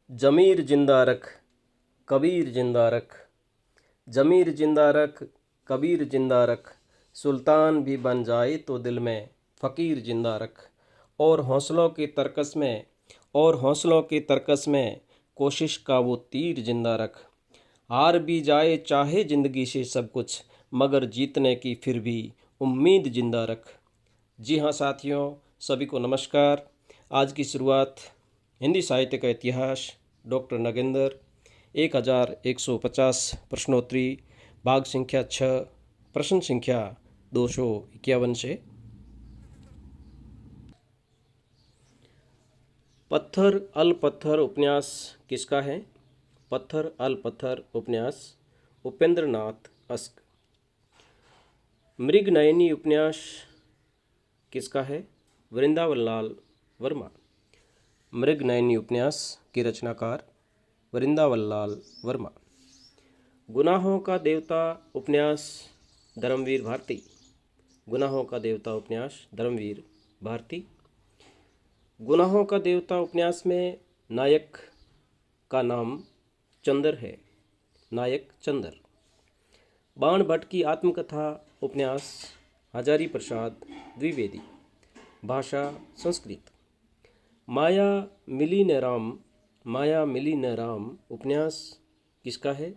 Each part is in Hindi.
जमीर जिंदा रख कबीर जिंदा रख, जमीर जिंदा रख कबीर जिंदा रख, सुल्तान भी बन जाए तो दिल में फ़कीर जिंदा रख। और हौसलों के तरकस में कोशिश का वो तीर जिंदा रख। हार भी जाए चाहे ज़िंदगी से सब कुछ, मगर जीतने की फिर भी उम्मीद जिंदा रख। जी हाँ साथियों, सभी को नमस्कार। आज की शुरुआत हिंदी साहित्य का इतिहास डॉक्टर नगेंद्र 1150 प्रश्नोत्तरी भाग संख्या 6 प्रश्न संख्या 251 से। पत्थर अल पत्थर उपन्यास किसका है? पत्थर अल पत्थर उपन्यास उपेंद्र नाथ अस्क। मृगनयनी उपन्यास किसका है? वृंदावन लाल वर्मा। मृगनयनी उपन्यास के रचनाकार वृंदावन लाल वर्मा। गुनाहों का देवता उपन्यास धर्मवीर भारती। गुनाहों का देवता उपन्यास धर्मवीर भारती। गुनाहों का देवता उपन्यास में नायक का नाम चंद्र है, नायक चंद्र। बाण भट्ट की आत्मकथा उपन्यास हजारी प्रसाद द्विवेदी। भाषा संस्कृत। माया मिली न राम उपन्यास किसका है?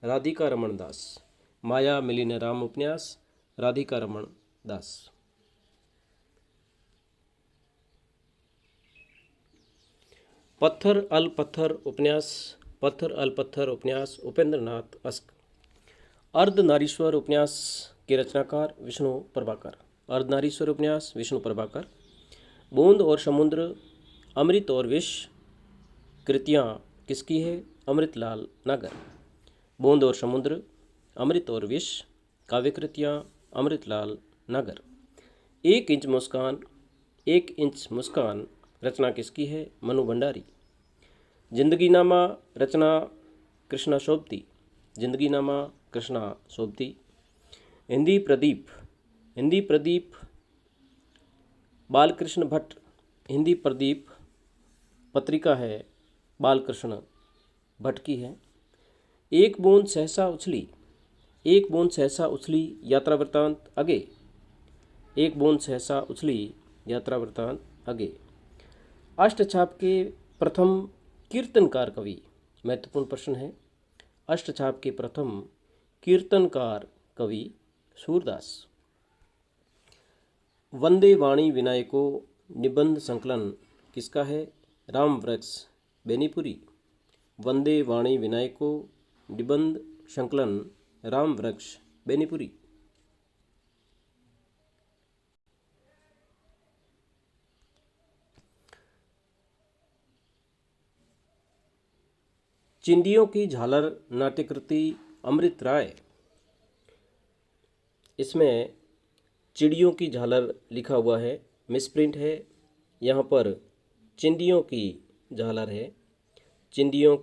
राधिका रमन दास। माया मिली न राम उपन्यास राधिका रमन दास। पत्थर अल पत्थर उपन्यास उपेंद्र नाथ अस्क। अर्धनारीश्वर उपन्यास के रचनाकार विष्णु प्रभाकर। अर्धनारीश्वर उपन्यास विष्णु प्रभाकर। बूंद और समुद्र अमृत और विष कृतियाँ किसकी है? अमृतलाल नागर। बूंद और समुद्र अमृत और विष काव्य कृतियाँ अमृतलाल नागर। एक इंच मुस्कान रचना किसकी है? मनु भंडारी। जिंदगीनामा रचना कृष्णा सोबती। जिंदगीनामा कृष्णा सोबती। हिंदी प्रदीप बालकृष्ण भट्ट। हिंदी प्रदीप पत्रिका है बालकृष्ण भट्ट की है। एक बूंद सहसा उछली यात्रा वृत्तांत आगे। एक बूंद सहसा उछली यात्रा वृत्तांत आगे। अष्टछाप के प्रथम कीर्तनकार कवि। महत्वपूर्ण प्रश्न है। अष्टछाप के प्रथम कीर्तनकार कवि सूरदास। वंदे वाणी विनायको निबंध संकलन किसका है? रामवृक्ष बेनीपुरी। वंदे वाणी विनायको निबंध संकलन रामवृक्ष बेनीपुरी। चिंदियों की झालर नाट्यकृति अमृत राय। इसमें चिड़ियों की झालर लिखा हुआ है, मिसप्रिंट है। यहाँ पर चिंदियों की झालर है। चिंदियों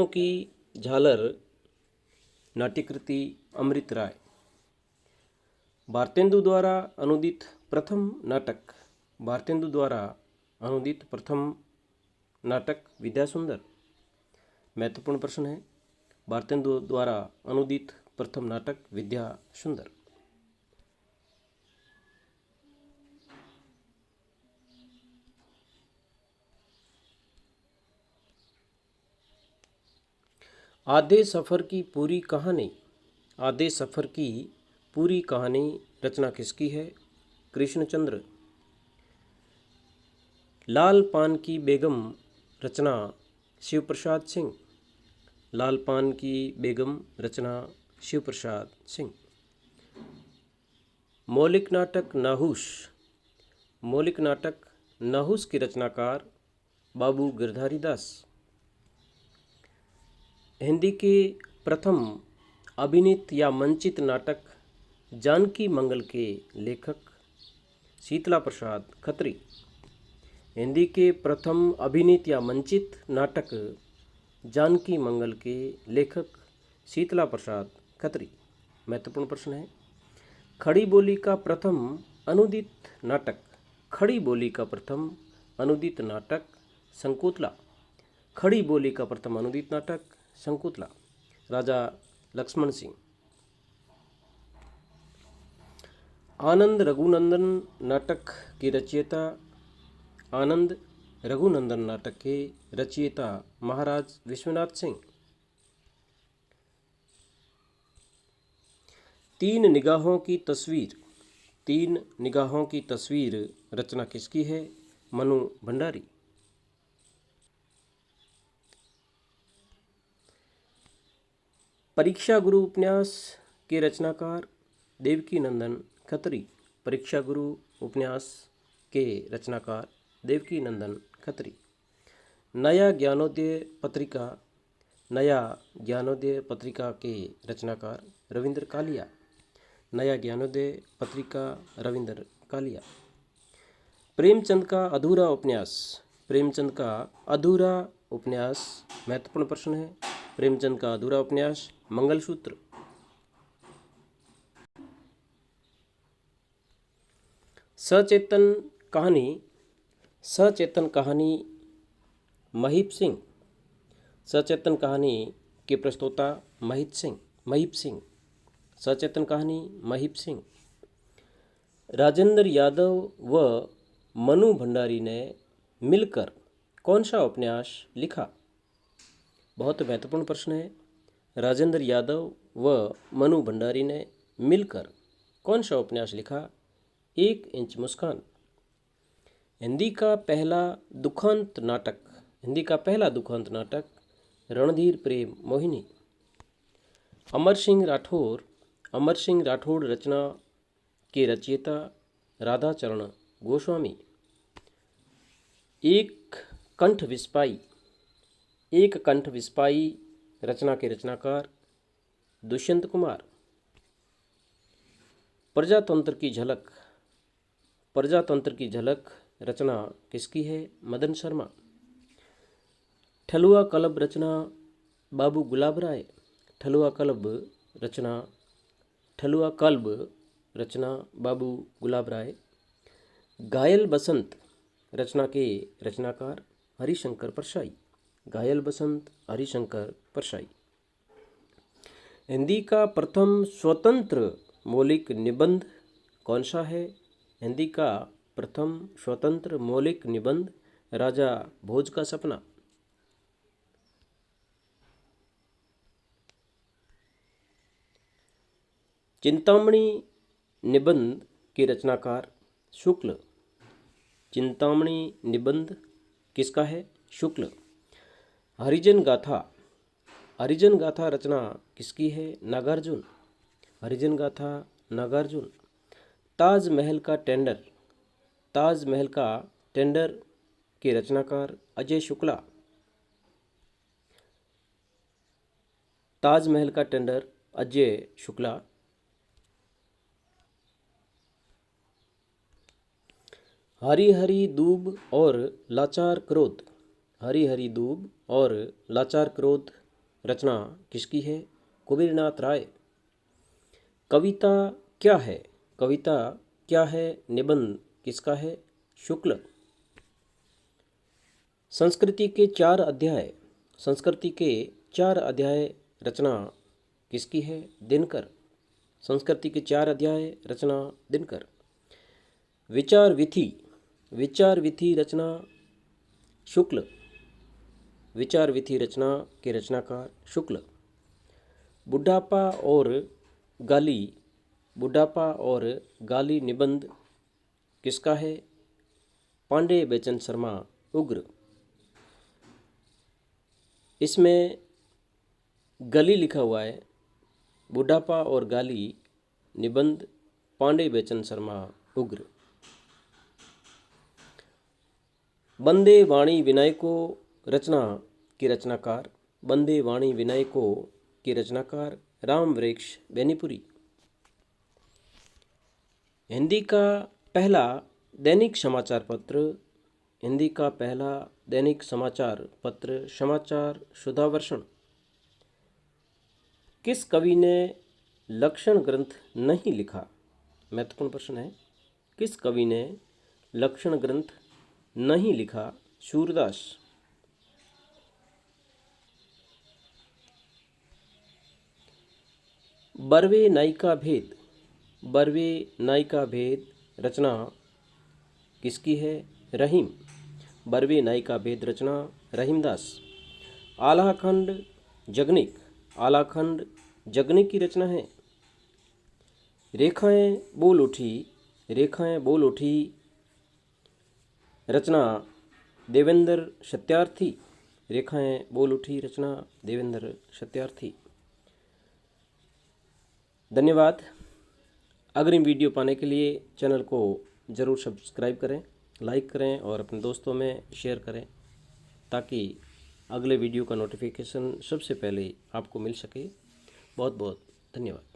की झालर नाट्यकृति अमृत राय। भारतेंदु द्वारा अनुदित प्रथम नाटक विद्यासुंदर। महत्वपूर्ण प्रश्न है। भारतेंदु द्वारा अनुदित प्रथम नाटक विद्यासुंदर। आधे सफ़र की पूरी कहानी रचना किसकी है? कृष्णचंद्र। लाल पान की बेगम रचना शिवप्रसाद सिंह। लाल पान की बेगम रचना शिवप्रसाद सिंह। मौलिक नाटक नाहूस के रचनाकार बाबू गिरधारी दास। हिंदी के प्रथम अभिनीत या मंचित नाटक जानकी मंगल के लेखक शीतला प्रसाद खत्री। हिंदी के प्रथम अभिनीत या मंचित नाटक जानकी मंगल के लेखक शीतला प्रसाद खत्री। महत्वपूर्ण प्रश्न है। खड़ी बोली का प्रथम अनुदित नाटक। खड़ी बोली का प्रथम अनुदित नाटक शंकुतला। खड़ी बोली का प्रथम अनुदित नाटक शंकुतला। राजा लक्ष्मण सिंह। आनंद रघुनंदन नाटक के रचयिता। आनंद रघुनंदन नाटक के रचयिता महाराज विश्वनाथ सिंह। तीन निगाहों की तस्वीर। तीन निगाहों की तस्वीर रचना किसकी है? मनु भंडारी। परीक्षा गुरु उपन्यास के रचनाकार देवकी नंदन खत्री। परीक्षा गुरु उपन्यास के रचनाकार देवकी नंदन खत्री। नया ज्ञानोदय पत्रिका। नया ज्ञानोदय पत्रिका के रचनाकार रविंद्र कालिया। नया ज्ञानोदय पत्रिका रविंद्र कालिया। प्रेमचंद का अधूरा उपन्यास। प्रेमचंद का अधूरा उपन्यास महत्वपूर्ण प्रश्न है। प्रेमचंद का अधूरा उपन्यास मंगलसूत्र। सचेतन कहानी। सचेतन कहानी महीप सिंह। सचेतन कहानी के प्रस्तोता महीप सिंह। सचेतन कहानी महीप सिंह। राजेंद्र यादव व मनु भंडारी ने मिलकर कौन सा उपन्यास लिखा? बहुत महत्वपूर्ण प्रश्न है। राजेंद्र यादव व मनु भंडारी ने मिलकर कौन सा उपन्यास लिखा? 1 इंच मुस्कान। हिंदी का पहला दुखांत नाटक। हिंदी का पहला दुखांत नाटक रणधीर प्रेम मोहिनी। अमर सिंह राठौर। अमर सिंह राठौड़ रचना के रचयिता राधाचरण गोस्वामी। एक कंठ विस्पाई। एक कंठ विस्पाई रचना के रचनाकार दुष्यंत कुमार। प्रजातंत्र की झलक। प्रजातंत्र की झलक रचना किसकी है? मदन शर्मा। ठलुआ कलब रचना बाबू गुलाब राय। ठलुआ कलब रचना ठलुआ कल्ब रचना बाबू गुलाब राय। घायल बसंत रचना के रचनाकार हरिशंकर परसाई। घायल बसंत हरिशंकर परसाई। हिंदी का प्रथम स्वतंत्र मौलिक निबंध कौन सा है? हिंदी का प्रथम स्वतंत्र मौलिक निबंध राजा भोज का सपना। चिंतामणि निबंध के रचनाकार शुक्ल। चिंतामणि निबंध किसका है? शुक्ल। हरिजन गाथा। हरिजन गाथा रचना किसकी है? नागार्जुन। हरिजन गाथा नागार्जुन। ताजमहल का टेंडर। ताजमहल का टेंडर के रचनाकार अजय शुक्ला। ताजमहल का टेंडर अजय शुक्ला। हरी हरी दूब और लाचार क्रोध। हरी हरी दूब और लाचार क्रोध रचना किसकी है? कुबेरनाथ राय। कविता क्या है? कविता क्या है निबंध किसका है? शुक्ल। संस्कृति के 4 अध्याय। संस्कृति के 4 अध्याय रचना किसकी है? दिनकर। संस्कृति के 4 अध्याय रचना दिनकर। विचार विधि। विचार विधि रचना शुक्ल। विचार विधि रचना के रचनाकार शुक्ल। बुढ़ापा और गाली। बुढ़ापा और गाली निबंध किसका है? पांडे बेचन शर्मा उग्र। इसमें गली लिखा हुआ है। बुढ़ापा और गाली निबंध पांडे बेचन शर्मा उग्र। बंदे वाणी विनायको रचना के रचनाकार बंदे वाणी विनायको के रचनाकार राम वृक्ष बेनीपुरी। हिंदी का पहला दैनिक समाचार पत्र। हिंदी का पहला दैनिक समाचार पत्र समाचार सुधावर्षण किस कवि ने लक्षण ग्रंथ नहीं लिखा? महत्वपूर्ण प्रश्न है। किस कवि ने लक्षण ग्रंथ नहीं लिखा? सूरदास। बरवे नायिका भेद, बरवे नायिका भेद रचना किसकी है? रहीम। बरवे नायिका भेद रचना रहीमदास। आलाखंड जगनिक, आलाखंड जगनिक की रचना है। रेखाएं बोल उठी, रेखाएं बोल उठी रचना देवेंद्र सत्यार्थी। रेखाएं बोल उठी रचना देवेंद्र सत्यार्थी। धन्यवाद। अग्रिम वीडियो पाने के लिए चैनल को ज़रूर सब्सक्राइब करें, लाइक करें और अपने दोस्तों में शेयर करें ताकि अगले वीडियो का नोटिफिकेशन सबसे पहले आपको मिल सके। बहुत बहुत धन्यवाद।